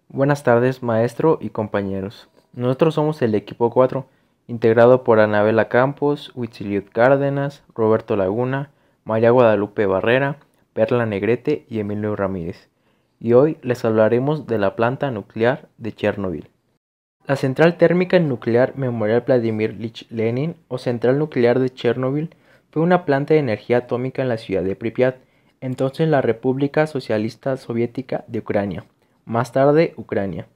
Buenas tardes, maestro y compañeros. Nosotros somos el equipo 4, integrado por Anabela Campos, Huitziliut Cárdenas, Roberto Laguna, María Guadalupe Barrera, Perla Negrete y Emilio Ramírez. Y hoy les hablaremos de la planta nuclear de Chernobyl. La central térmica nuclear Memorial Vladimir Ilich Lenin o central nuclear de Chernobyl fue una planta de energía atómica en la ciudad de Pripyat, entonces la República Socialista Soviética de Ucrania, más tarde Ucrania,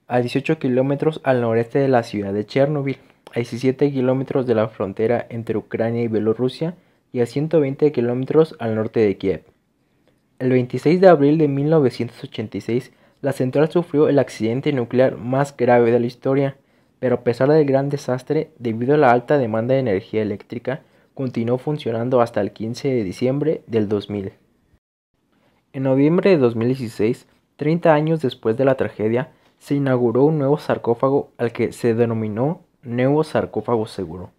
a 18 kilómetros al noreste de la ciudad de Chernobyl, a 17 kilómetros de la frontera entre Ucrania y Bielorrusia y a 120 kilómetros al norte de Kiev. El 26 de abril de 1986, la central sufrió el accidente nuclear más grave de la historia, pero a pesar del gran desastre, debido a la alta demanda de energía eléctrica, continuó funcionando hasta el 15 de diciembre del 2000. En noviembre de 2016, 30 años después de la tragedia, se inauguró un nuevo sarcófago al que se denominó Nuevo Sarcófago Seguro,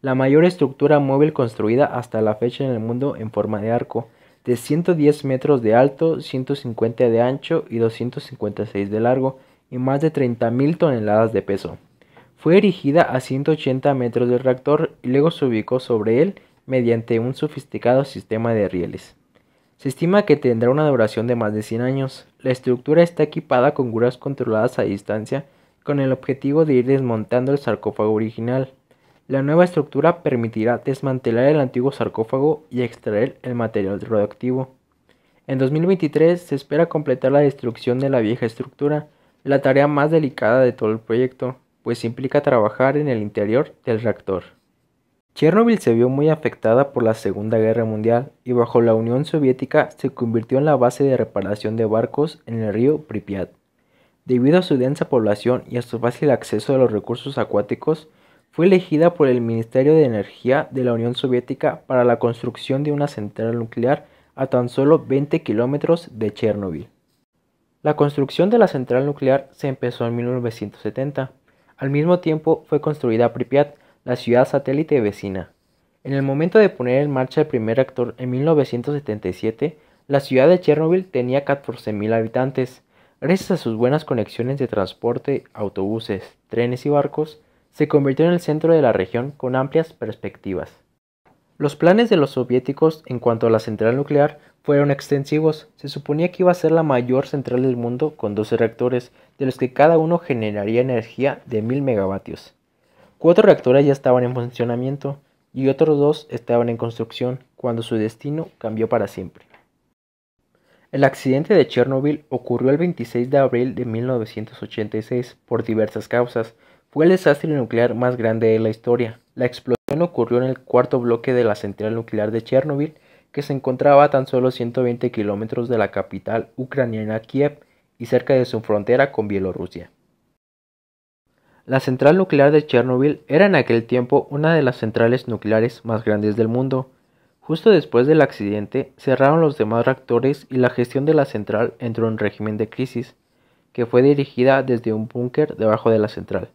la mayor estructura móvil construida hasta la fecha en el mundo en forma de arco, de 110 metros de alto, 150 de ancho y 256 de largo, y más de 30.000 toneladas de peso. Fue erigida a 180 metros del reactor y luego se ubicó sobre él mediante un sofisticado sistema de rieles. Se estima que tendrá una duración de más de 100 años. La estructura está equipada con grúas controladas a distancia con el objetivo de ir desmontando el sarcófago original. La nueva estructura permitirá desmantelar el antiguo sarcófago y extraer el material radioactivo. En 2023 se espera completar la destrucción de la vieja estructura, la tarea más delicada de todo el proyecto, pues implica trabajar en el interior del reactor. Chernobyl se vio muy afectada por la Segunda Guerra Mundial y bajo la Unión Soviética se convirtió en la base de reparación de barcos en el río Pripyat. Debido a su densa población y a su fácil acceso a los recursos acuáticos, fue elegida por el Ministerio de Energía de la Unión Soviética para la construcción de una central nuclear a tan solo 20 kilómetros de Chernobyl. La construcción de la central nuclear se empezó en 1970. Al mismo tiempo fue construida Pripyat, la ciudad satélite vecina. En el momento de poner en marcha el primer reactor en 1977, la ciudad de Chernobyl tenía 14.000 habitantes. Gracias a sus buenas conexiones de transporte, autobuses, trenes y barcos, se convirtió en el centro de la región con amplias perspectivas. Los planes de los soviéticos en cuanto a la central nuclear fueron extensivos. Se suponía que iba a ser la mayor central del mundo con 12 reactores, de los que cada uno generaría energía de 1000 megavatios. 4 reactores ya estaban en funcionamiento y otros 2 estaban en construcción cuando su destino cambió para siempre. El accidente de Chernobyl ocurrió el 26 de abril de 1986 por diversas causas. Fue el desastre nuclear más grande de la historia. La explosión ocurrió en el cuarto bloque de la central nuclear de Chernobyl, que se encontraba a tan solo 120 kilómetros de la capital ucraniana Kiev y cerca de su frontera con Bielorrusia. La central nuclear de Chernobyl era en aquel tiempo una de las centrales nucleares más grandes del mundo. Justo después del accidente, cerraron los demás reactores y la gestión de la central entró en régimen de crisis, que fue dirigida desde un búnker debajo de la central.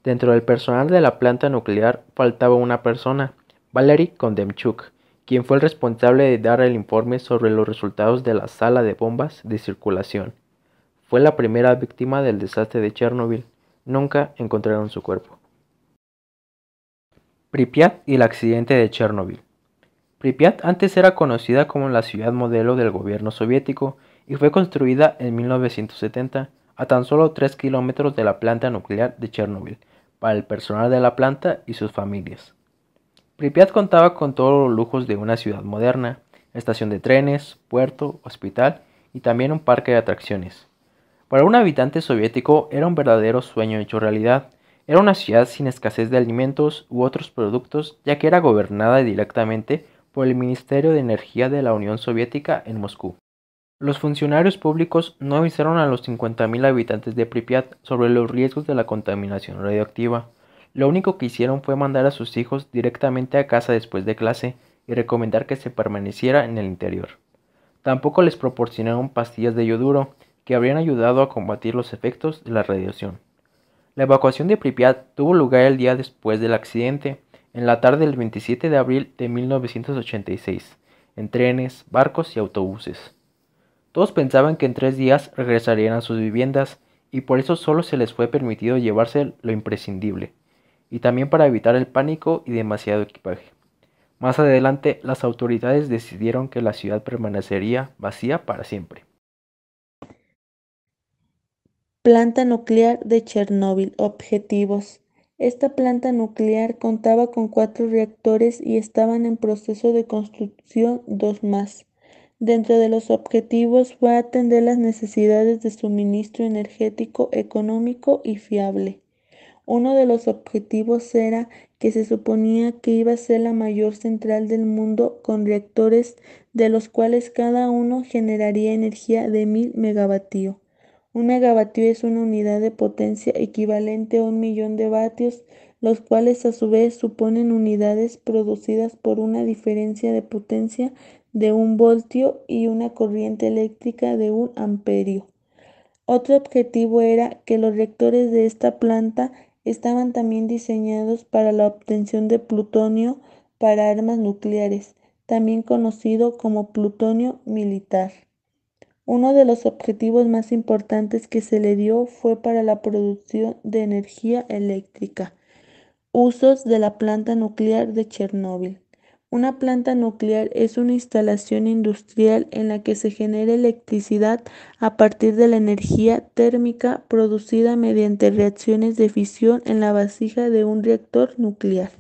Dentro del personal de la planta nuclear faltaba una persona, Valery Kondemchuk, quien fue el responsable de dar el informe sobre los resultados de la sala de bombas de circulación. Fue la primera víctima del desastre de Chernobyl. Nunca encontraron su cuerpo. Pripyat y el accidente de Chernobyl. Pripyat antes era conocida como la ciudad modelo del gobierno soviético y fue construida en 1970 a tan solo 3 kilómetros de la planta nuclear de Chernobyl para el personal de la planta y sus familias. Pripyat contaba con todos los lujos de una ciudad moderna, estación de trenes, puerto, hospital y también un parque de atracciones. Para un habitante soviético era un verdadero sueño hecho realidad. Era una ciudad sin escasez de alimentos u otros productos, ya que era gobernada directamente por el Ministerio de Energía de la Unión Soviética en Moscú. Los funcionarios públicos no avisaron a los 50.000 habitantes de Pripyat sobre los riesgos de la contaminación radioactiva. Lo único que hicieron fue mandar a sus hijos directamente a casa después de clase y recomendar que se permaneciera en el interior. Tampoco les proporcionaron pastillas de yoduro, que habrían ayudado a combatir los efectos de la radiación. La evacuación de Pripyat tuvo lugar el día después del accidente, en la tarde del 27 de abril de 1986, en trenes, barcos y autobuses. Todos pensaban que en 3 días regresarían a sus viviendas y por eso solo se les fue permitido llevarse lo imprescindible, y también para evitar el pánico y demasiado equipaje. Más adelante, las autoridades decidieron que la ciudad permanecería vacía para siempre. Planta nuclear de Chernóbil. Objetivos. Esta planta nuclear contaba con 4 reactores y estaban en proceso de construcción 2 más. Dentro de los objetivos fue atender las necesidades de suministro energético económico y fiable. Uno de los objetivos era que se suponía que iba a ser la mayor central del mundo con reactores de los cuales cada uno generaría energía de 1000 megavatios. Un megavatio es una unidad de potencia equivalente a 1.000.000 de vatios, los cuales a su vez suponen unidades producidas por una diferencia de potencia de 1 voltio y una corriente eléctrica de 1 amperio. Otro objetivo era que los reactores de esta planta estaban también diseñados para la obtención de plutonio para armas nucleares, también conocido como plutonio militar. Uno de los objetivos más importantes que se le dio fue para la producción de energía eléctrica. Usos de la planta nuclear de Chernóbil. Una planta nuclear es una instalación industrial en la que se genera electricidad a partir de la energía térmica producida mediante reacciones de fisión en la vasija de un reactor nuclear.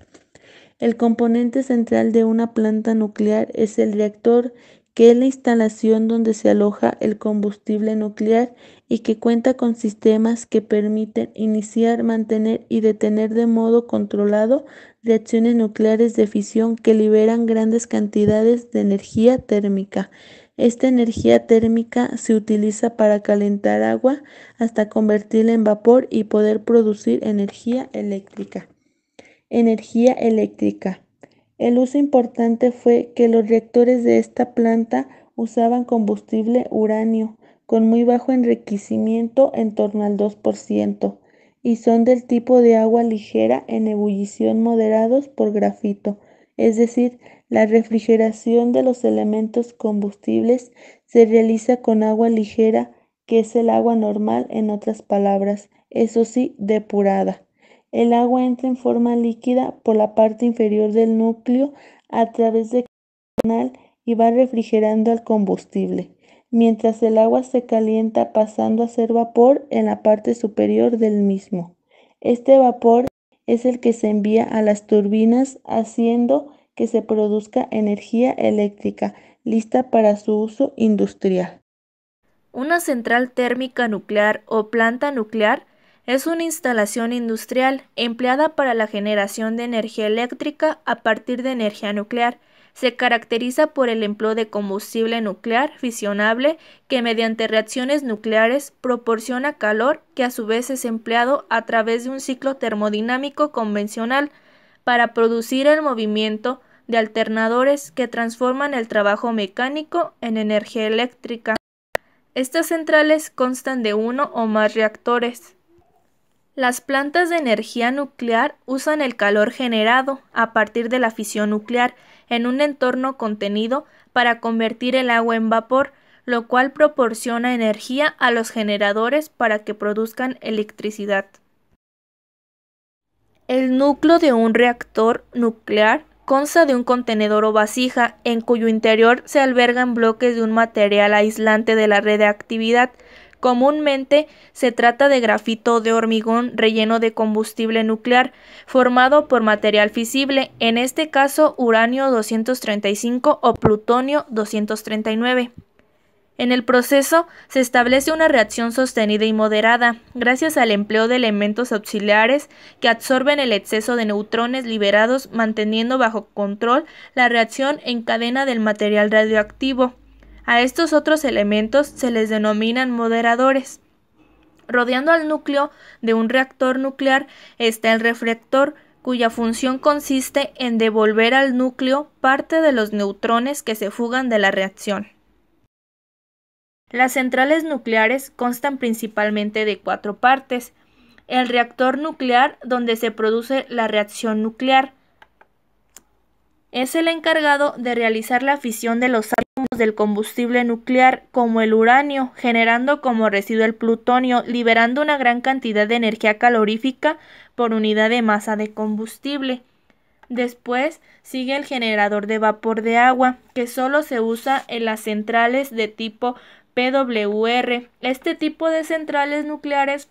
El componente central de una planta nuclear es el reactor, que es la instalación donde se aloja el combustible nuclear y que cuenta con sistemas que permiten iniciar, mantener y detener de modo controlado reacciones nucleares de fisión que liberan grandes cantidades de energía térmica. Esta energía térmica se utiliza para calentar agua hasta convertirla en vapor y poder producir energía eléctrica. Energía eléctrica. El uso importante fue que los reactores de esta planta usaban combustible uranio con muy bajo enriquecimiento, en torno al 2%, y son del tipo de agua ligera en ebullición moderados por grafito, es decir, la refrigeración de los elementos combustibles se realiza con agua ligera, que es el agua normal, en otras palabras, eso sí, depurada. El agua entra en forma líquida por la parte inferior del núcleo a través del canal y va refrigerando al combustible, mientras el agua se calienta pasando a ser vapor en la parte superior del mismo. Este vapor es el que se envía a las turbinas, haciendo que se produzca energía eléctrica, lista para su uso industrial. Una central térmica nuclear o planta nuclear es una instalación industrial empleada para la generación de energía eléctrica a partir de energía nuclear. Se caracteriza por el empleo de combustible nuclear fisionable que mediante reacciones nucleares proporciona calor, que a su vez es empleado a través de un ciclo termodinámico convencional para producir el movimiento de alternadores que transforman el trabajo mecánico en energía eléctrica. Estas centrales constan de uno o más reactores. Las plantas de energía nuclear usan el calor generado a partir de la fisión nuclear en un entorno contenido para convertir el agua en vapor, lo cual proporciona energía a los generadores para que produzcan electricidad. El núcleo de un reactor nuclear consta de un contenedor o vasija en cuyo interior se albergan bloques de un material aislante de la radiactividad. Comúnmente se trata de grafito o de hormigón relleno de combustible nuclear, formado por material fisible, en este caso uranio 235 o plutonio 239. En el proceso se establece una reacción sostenida y moderada, gracias al empleo de elementos auxiliares que absorben el exceso de neutrones liberados, manteniendo bajo control la reacción en cadena del material radioactivo. A estos otros elementos se les denominan moderadores. Rodeando al núcleo de un reactor nuclear está el reflector, cuya función consiste en devolver al núcleo parte de los neutrones que se fugan de la reacción. Las centrales nucleares constan principalmente de 4 partes: el reactor nuclear, donde se produce la reacción nuclear, Es el encargado de realizar la fisión de los átomos del combustible nuclear como el uranio, generando como residuo el plutonio, liberando una gran cantidad de energía calorífica por unidad de masa de combustible. Después sigue el generador de vapor de agua, que solo se usa en las centrales de tipo PWR. Este tipo de centrales nucleares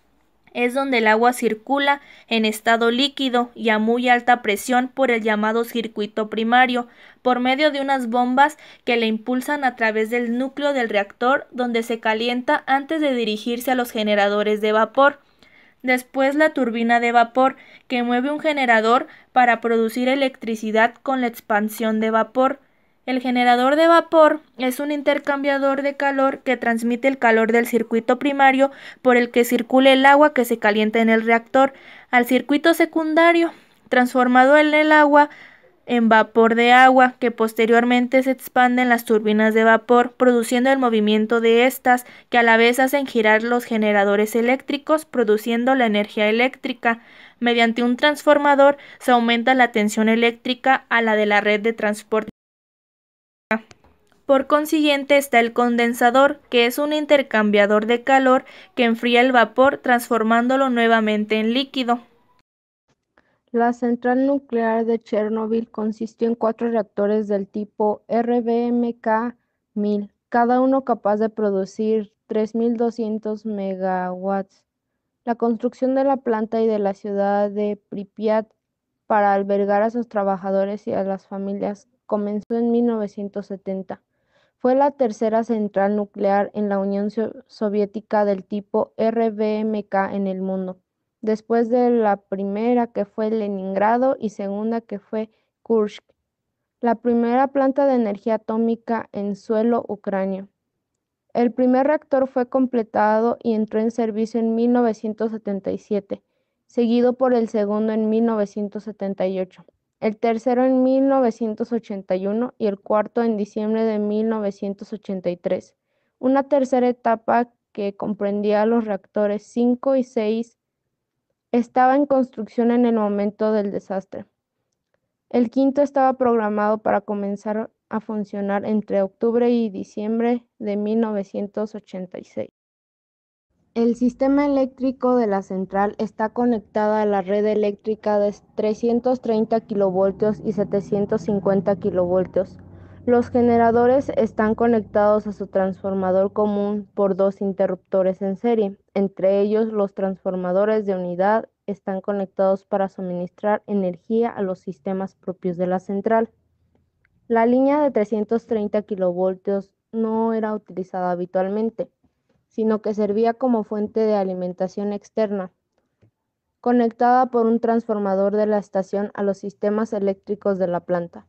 es donde el agua circula en estado líquido y a muy alta presión por el llamado circuito primario, por medio de unas bombas que le impulsan a través del núcleo del reactor, donde se calienta antes de dirigirse a los generadores de vapor. Después la turbina de vapor, que mueve un generador para producir electricidad con la expansión de vapor. El generador de vapor es un intercambiador de calor que transmite el calor del circuito primario por el que circula el agua que se calienta en el reactor al circuito secundario, transformado en el agua en vapor de agua, que posteriormente se expande en las turbinas de vapor, produciendo el movimiento de estas, que a la vez hacen girar los generadores eléctricos, produciendo la energía eléctrica. Mediante un transformador se aumenta la tensión eléctrica a la de la red de transporte. Por consiguiente está el condensador, que es un intercambiador de calor que enfría el vapor transformándolo nuevamente en líquido. La central nuclear de Chernobyl consistió en 4 reactores del tipo RBMK-1000, cada uno capaz de producir 3.200 megawatts. La construcción de la planta y de la ciudad de Pripyat para albergar a sus trabajadores y a las familias comenzó en 1970. Fue la tercera central nuclear en la Unión Soviética del tipo RBMK en el mundo, después de la primera, que fue Leningrado, y segunda, que fue Kursk, la primera planta de energía atómica en suelo ucranio. El primer reactor fue completado y entró en servicio en 1977, seguido por el segundo en 1978, el tercero en 1981 y el cuarto en diciembre de 1983. Una tercera etapa, que comprendía los reactores 5 y 6, estaba en construcción en el momento del desastre. El quinto estaba programado para comenzar a funcionar entre octubre y diciembre de 1986. El sistema eléctrico de la central está conectado a la red eléctrica de 330 kilovoltios y 750 kilovoltios. Los generadores están conectados a su transformador común por 2 interruptores en serie. Entre ellos, los transformadores de unidad están conectados para suministrar energía a los sistemas propios de la central. La línea de 330 kilovoltios no era utilizada habitualmente, sino que servía como fuente de alimentación externa, conectada por un transformador de la estación a los sistemas eléctricos de la planta.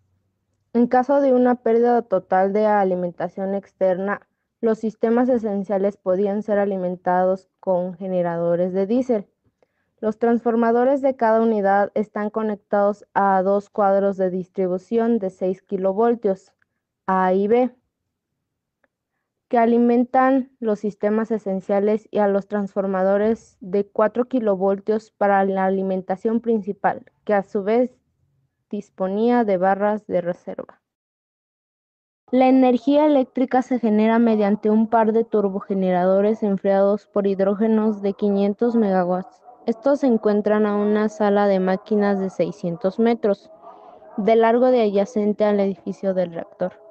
En caso de una pérdida total de alimentación externa, los sistemas esenciales podían ser alimentados con generadores de diésel. Los transformadores de cada unidad están conectados a 2 cuadros de distribución de 6 kilovoltios, A y B, que alimentan los sistemas esenciales, y a los transformadores de 4 kilovoltios para la alimentación principal, que a su vez disponía de barras de reserva. La energía eléctrica se genera mediante un par de turbogeneradores enfriados por hidrógenos de 500 megawatts. Estos se encuentran a una sala de máquinas de 600 metros de largo de adyacente al edificio del reactor.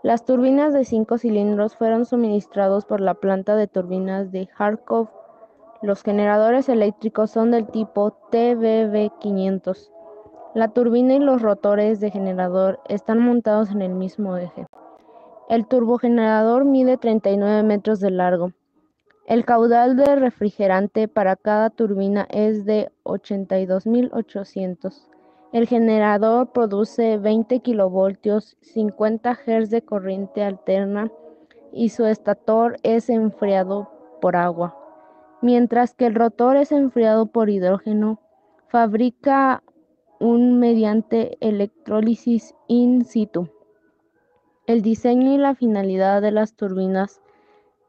Las turbinas de 5 cilindros fueron suministrados por la planta de turbinas de Kharkov. Los generadores eléctricos son del tipo TBV500. La turbina y los rotores de generador están montados en el mismo eje. El turbogenerador mide 39 metros de largo. El caudal de refrigerante para cada turbina es de 82.800. El generador produce 20 kilovoltios, 50 Hz de corriente alterna, y su estator es enfriado por agua, mientras que el rotor es enfriado por hidrógeno. Fabrica un mediante electrólisis in situ. El diseño y la finalidad de las turbinas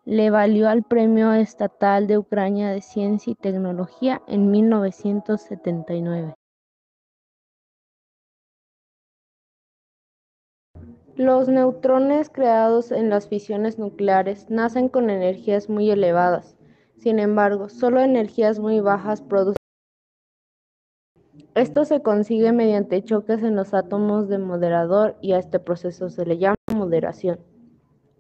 le valió al Premio Estatal de Ucrania de Ciencia y Tecnología en 1979. Los neutrones creados en las fisiones nucleares nacen con energías muy elevadas. Sin embargo, solo energías muy bajas producen. Esto se consigue mediante choques en los átomos de moderador y a este proceso se le llama moderación.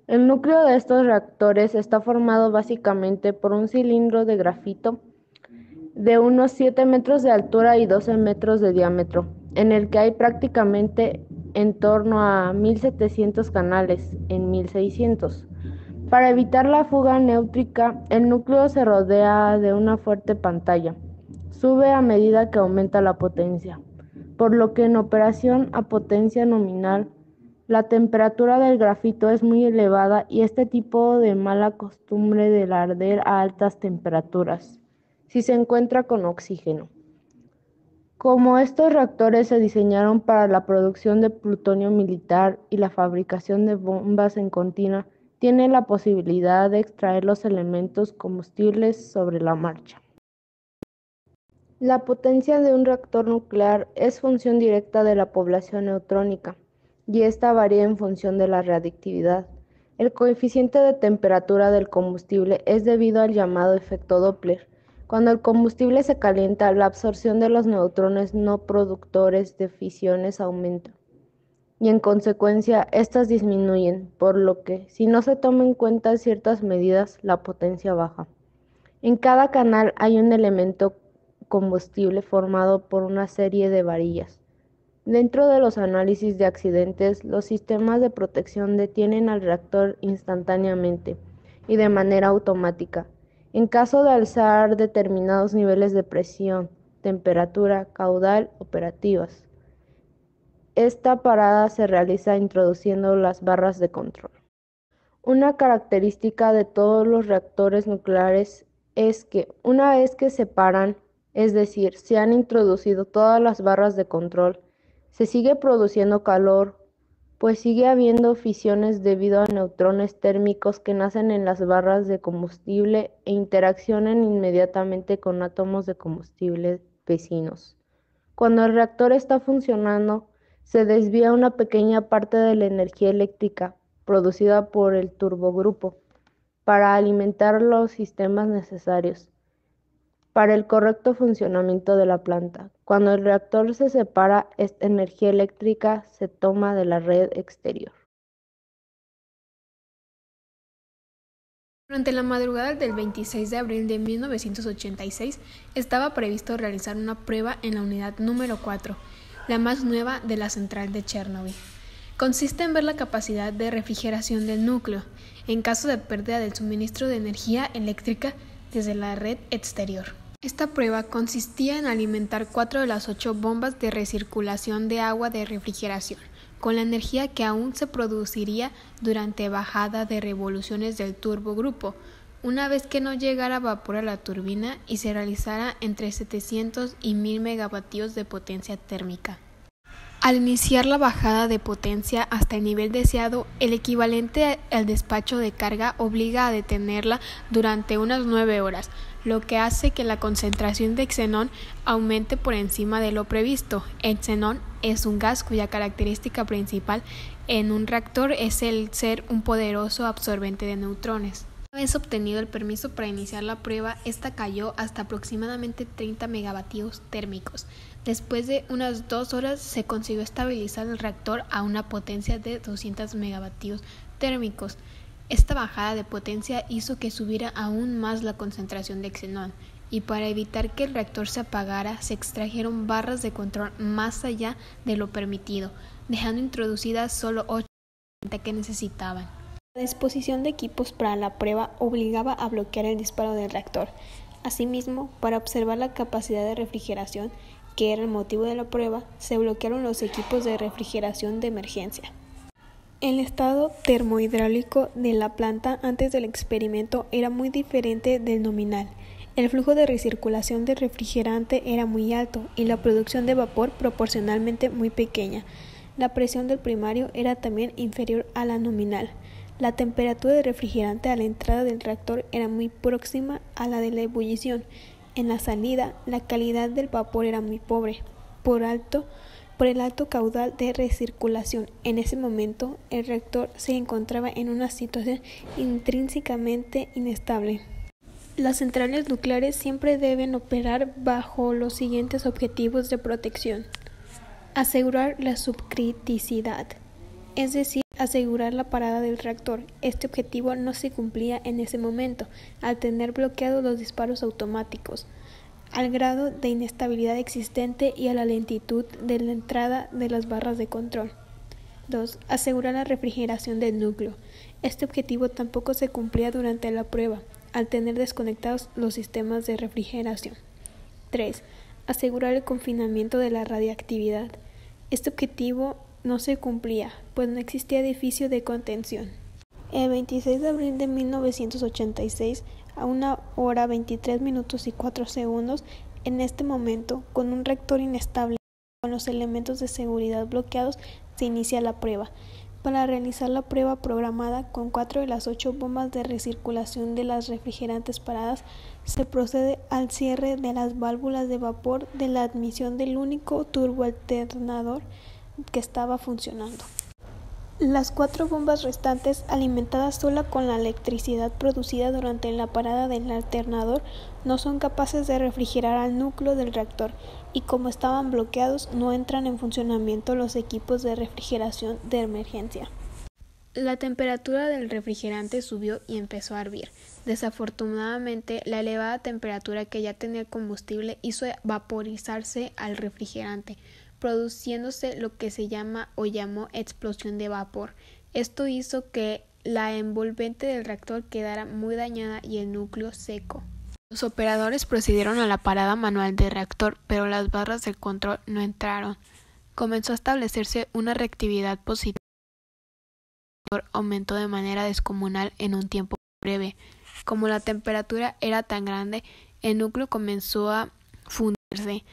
El núcleo de estos reactores está formado básicamente por un cilindro de grafito de unos 7 metros de altura y 12 metros de diámetro, en el que hay prácticamente en torno a 1700 canales en 1600. Para evitar la fuga neutrónica, el núcleo se rodea de una fuerte pantalla. Sube a medida que aumenta la potencia, por lo que en operación a potencia nominal, la temperatura del grafito es muy elevada y este tipo de mala costumbre del arder a altas temperaturas, si se encuentra con oxígeno. Como estos reactores se diseñaron para la producción de plutonio militar y la fabricación de bombas en continua, tiene la posibilidad de extraer los elementos combustibles sobre la marcha. La potencia de un reactor nuclear es función directa de la población neutrónica, y esta varía en función de la radiactividad. El coeficiente de temperatura del combustible es debido al llamado efecto Doppler. Cuando el combustible se calienta, la absorción de los neutrones no productores de fisiones aumenta, y en consecuencia estas disminuyen, por lo que, si no se toman en cuenta ciertas medidas, la potencia baja. En cada canal hay un elemento combustible formado por una serie de varillas. Dentro de los análisis de accidentes, los sistemas de protección detienen al reactor instantáneamente y de manera automática. En caso de alzar determinados niveles de presión, temperatura, caudal operativas, esta parada se realiza introduciendo las barras de control. Una característica de todos los reactores nucleares es que una vez que se paran, es decir, se han introducido todas las barras de control, se sigue produciendo calor, pues sigue habiendo fisiones debido a neutrones térmicos que nacen en las barras de combustible e interaccionan inmediatamente con átomos de combustible vecinos. Cuando el reactor está funcionando, se desvía una pequeña parte de la energía eléctrica producida por el turbogrupo para alimentar los sistemas necesarios para el correcto funcionamiento de la planta. Cuando el reactor se separa, esta energía eléctrica se toma de la red exterior. Durante la madrugada del 26 de abril de 1986, estaba previsto realizar una prueba en la unidad número 4, la más nueva de la central de Chernóbil. Consiste en ver la capacidad de refrigeración del núcleo, en caso de pérdida del suministro de energía eléctrica desde la red exterior. Esta prueba consistía en alimentar 4 de las 8 bombas de recirculación de agua de refrigeración, con la energía que aún se produciría durante bajada de revoluciones del turbogrupo, una vez que no llegara vapor a la turbina y se realizara entre 700 y 1000 megavatios de potencia térmica. Al iniciar la bajada de potencia hasta el nivel deseado, el equivalente al despacho de carga obliga a detenerla durante unas 9 horas, lo que hace que la concentración de xenón aumente por encima de lo previsto. El xenón es un gas cuya característica principal en un reactor es el ser un poderoso absorbente de neutrones. Una vez obtenido el permiso para iniciar la prueba, esta cayó hasta aproximadamente 30 megavatios térmicos. Después de unas 2 horas se consiguió estabilizar el reactor a una potencia de 200 megavatios térmicos. Esta bajada de potencia hizo que subiera aún más la concentración de xenón, y para evitar que el reactor se apagara, se extrajeron barras de control más allá de lo permitido, dejando introducidas solo 8 que necesitaban. La disposición de equipos para la prueba obligaba a bloquear el disparo del reactor. Asimismo, para observar la capacidad de refrigeración, que era el motivo de la prueba, se bloquearon los equipos de refrigeración de emergencia. El estado termohidráulico de la planta antes del experimento era muy diferente del nominal. El flujo de recirculación del refrigerante era muy alto y la producción de vapor proporcionalmente muy pequeña. La presión del primario era también inferior a la nominal. La temperatura del refrigerante a la entrada del reactor era muy próxima a la de la ebullición. En la salida, la calidad del vapor era muy pobre. Por alto por el alto caudal de recirculación. En ese momento, el reactor se encontraba en una situación intrínsecamente inestable. Las centrales nucleares siempre deben operar bajo los siguientes objetivos de protección. Asegurar la subcriticidad, es decir, asegurar la parada del reactor. Este objetivo no se cumplía en ese momento, al tener bloqueados los disparos automáticos, al grado de inestabilidad existente y a la lentitud de la entrada de las barras de control. 2. Asegurar la refrigeración del núcleo. Este objetivo tampoco se cumplía durante la prueba, al tener desconectados los sistemas de refrigeración. 3. Asegurar el confinamiento de la radiactividad. Este objetivo no se cumplía, pues no existía edificio de contención. El 26 de abril de 1986, a 1:23:04, en este momento, con un reactor inestable y con los elementos de seguridad bloqueados, se inicia la prueba. Para realizar la prueba programada con 4 de las 8 bombas de recirculación de las refrigerantes paradas, se procede al cierre de las válvulas de vapor de la admisión del único turboalternador que estaba funcionando. Las 4 bombas restantes, alimentadas sola con la electricidad producida durante la parada del alternador, no son capaces de refrigerar al núcleo del reactor y, como estaban bloqueados, no entran en funcionamiento los equipos de refrigeración de emergencia. La temperatura del refrigerante subió y empezó a hervir. Desafortunadamente, la elevada temperatura que ya tenía el combustible hizo vaporizarse al refrigerante, produciéndose lo que se llama o llamó explosión de vapor. Esto hizo que la envolvente del reactor quedara muy dañada y el núcleo seco. Los operadores procedieron a la parada manual del reactor, pero las barras del control no entraron. Comenzó a establecerse una reactividad positiva. El reactor aumentó de manera descomunal en un tiempo breve. Como la temperatura era tan grande, el núcleo comenzó a fundirse.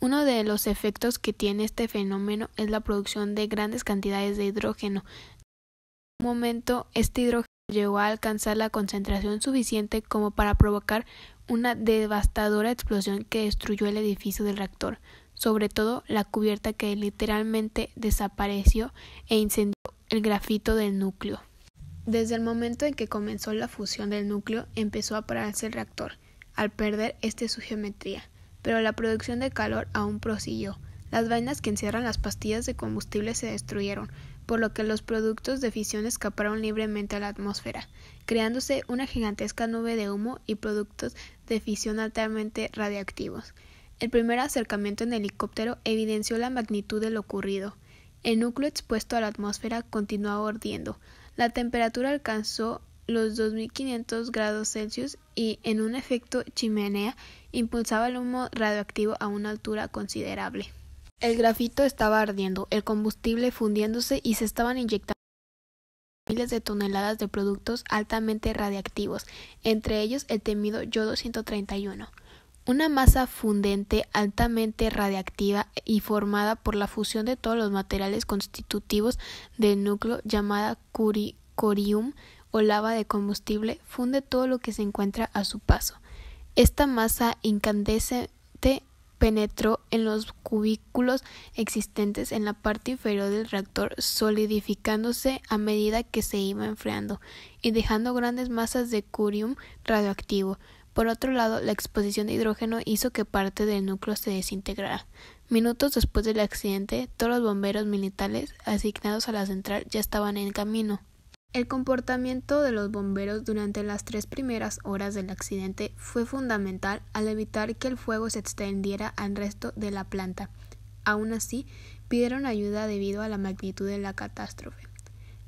Uno de los efectos que tiene este fenómeno es la producción de grandes cantidades de hidrógeno. En un momento, este hidrógeno llegó a alcanzar la concentración suficiente como para provocar una devastadora explosión que destruyó el edificio del reactor, sobre todo la cubierta, que literalmente desapareció, e incendió el grafito del núcleo. Desde el momento en que comenzó la fusión del núcleo, empezó a pararse el reactor, al perder su geometría. Pero la producción de calor aún prosiguió. Las vainas que encierran las pastillas de combustible se destruyeron, por lo que los productos de fisión escaparon libremente a la atmósfera, creándose una gigantesca nube de humo y productos de fisión altamente radiactivos. El primer acercamiento en helicóptero evidenció la magnitud de lo ocurrido. El núcleo expuesto a la atmósfera continuaba ardiendo. La temperatura alcanzó los 2500 grados Celsius y, en un efecto chimenea, impulsaba el humo radioactivo a una altura considerable. El grafito estaba ardiendo, el combustible fundiéndose y se estaban inyectando miles de toneladas de productos altamente radiactivos, entre ellos el temido yodo 131. Una masa fundente altamente radiactiva y formada por la fusión de todos los materiales constitutivos del núcleo, llamada corium o lava de combustible, funde todo lo que se encuentra a su paso. Esta masa incandescente penetró en los cubículos existentes en la parte inferior del reactor, solidificándose a medida que se iba enfriando y dejando grandes masas de corium radioactivo. Por otro lado, la exposición de hidrógeno hizo que parte del núcleo se desintegrara. Minutos después del accidente, todos los bomberos militares asignados a la central ya estaban en camino. El comportamiento de los bomberos durante las 3 primeras horas del accidente fue fundamental al evitar que el fuego se extendiera al resto de la planta. Aún así, pidieron ayuda debido a la magnitud de la catástrofe.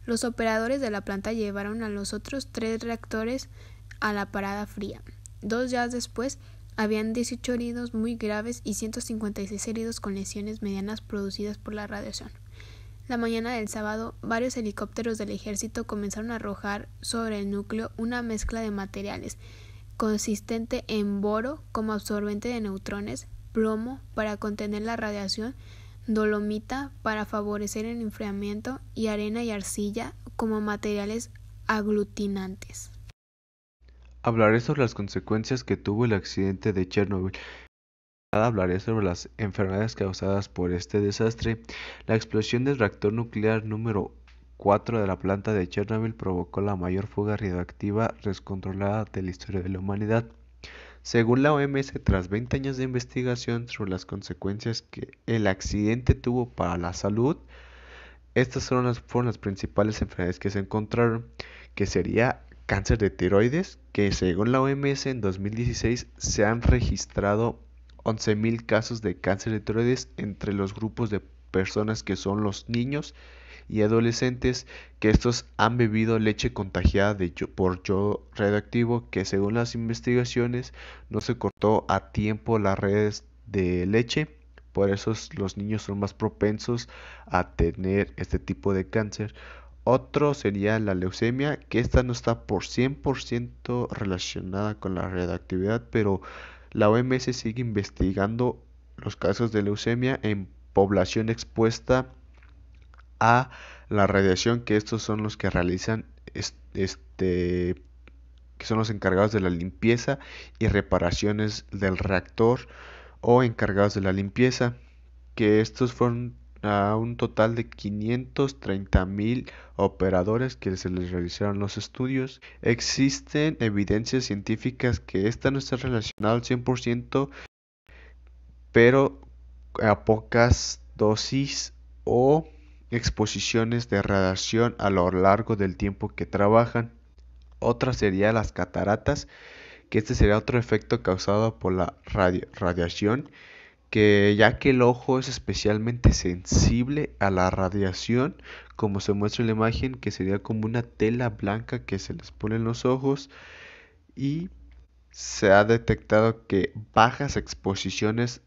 Los operadores de la planta llevaron a los otros 3 reactores a la parada fría. 2 días después, habían 18 heridos muy graves y 156 heridos con lesiones medianas producidas por la radiación. La mañana del sábado, varios helicópteros del ejército comenzaron a arrojar sobre el núcleo una mezcla de materiales, consistente en boro como absorbente de neutrones, plomo para contener la radiación, dolomita para favorecer el enfriamiento y arena y arcilla como materiales aglutinantes. Hablaré sobre las consecuencias que tuvo el accidente de Chernobyl. Hablaré sobre las enfermedades causadas por este desastre. La explosión del reactor nuclear número 4 de la planta de Chernobyl provocó la mayor fuga radioactiva descontrolada de la historia de la humanidad. Según la OMS, tras 20 años de investigación sobre las consecuencias que el accidente tuvo para la salud, estas fueron las principales enfermedades que se encontraron, que sería cáncer de tiroides, que según la OMS en 2016 se han registrado 11.000 casos de cáncer de tiroides entre los grupos de personas que son los niños y adolescentes, que estos han bebido leche contagiada por yodo radioactivo, que según las investigaciones no se cortó a tiempo las redes de leche. Por eso los niños son más propensos a tener este tipo de cáncer. Otro sería la leucemia, que esta no está por 100% relacionada con la radioactividad, pero la OMS sigue investigando los casos de leucemia en población expuesta a la radiación, que estos son los que realizan que son los encargados de la limpieza y reparaciones del reactor o encargados de la limpieza, que estos fueron a un total de 530.000 operadores que se les realizaron los estudios. Existen evidencias científicas que esta no está relacionada al 100%, pero a pocas dosis o exposiciones de radiación a lo largo del tiempo que trabajan. Otra sería las cataratas, que este sería otro efecto causado por la radiación, que ya que el ojo es especialmente sensible a la radiación, como se muestra en la imagen, que sería como una tela blanca que se les pone en los ojos, y se ha detectado que bajas exposiciones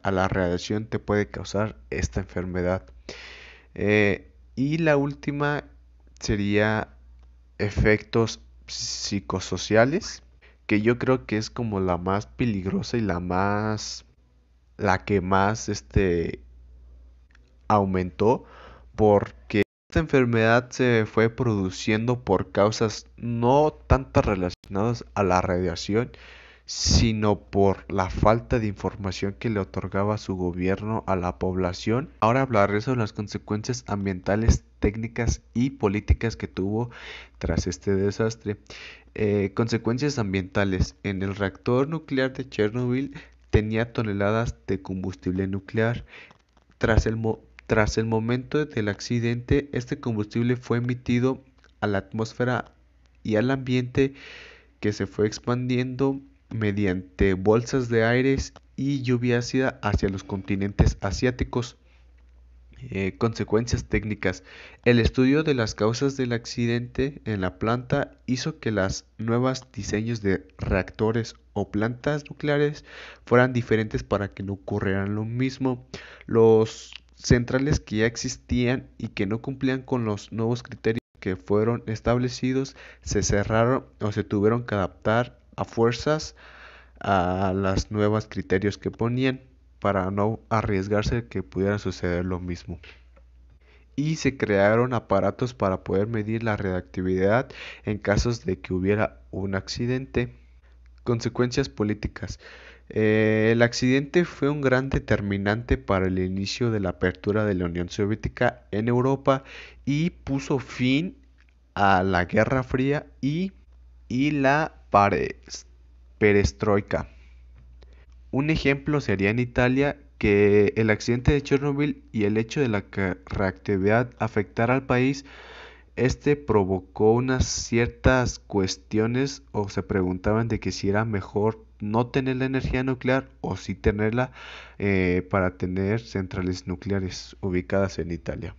a la radiación te puede causar esta enfermedad. Y la última sería efectos psicosociales, que yo creo que es como la más peligrosa y la que más aumentó, porque esta enfermedad se fue produciendo por causas no tantas relacionadas a la radiación, sino por la falta de información que le otorgaba su gobierno a la población. Ahora hablaré sobre las consecuencias ambientales, técnicas y políticas que tuvo tras este desastre. Consecuencias ambientales. En el reactor nuclear de Chernobyl tenía toneladas de combustible nuclear. Tras el momento del accidente, este combustible fue emitido a la atmósfera y al ambiente, que se fue expandiendo mediante bolsas de aires y lluvia ácida hacia los continentes asiáticos. Consecuencias técnicas. El estudio de las causas del accidente en la planta hizo que los nuevos diseños de reactores o plantas nucleares fueran diferentes para que no ocurrieran lo mismo. Los centrales que ya existían y que no cumplían con los nuevos criterios que fueron establecidos se cerraron o se tuvieron que adaptar a fuerzas a los nuevos criterios que ponían, para no arriesgarse que pudiera suceder lo mismo. Y se crearon aparatos para poder medir la radioactividad en casos de que hubiera un accidente. Consecuencias políticas. El accidente fue un gran determinante para el inicio de la apertura de la Unión Soviética en Europa y puso fin a la Guerra Fría y la perestroika. Un ejemplo sería en Italia, que el accidente de Chernobyl y el hecho de la reactividad afectara al país, provocó unas ciertas cuestiones, o se preguntaban de que si era mejor no tener la energía nuclear o si tenerla, para tener centrales nucleares ubicadas en Italia.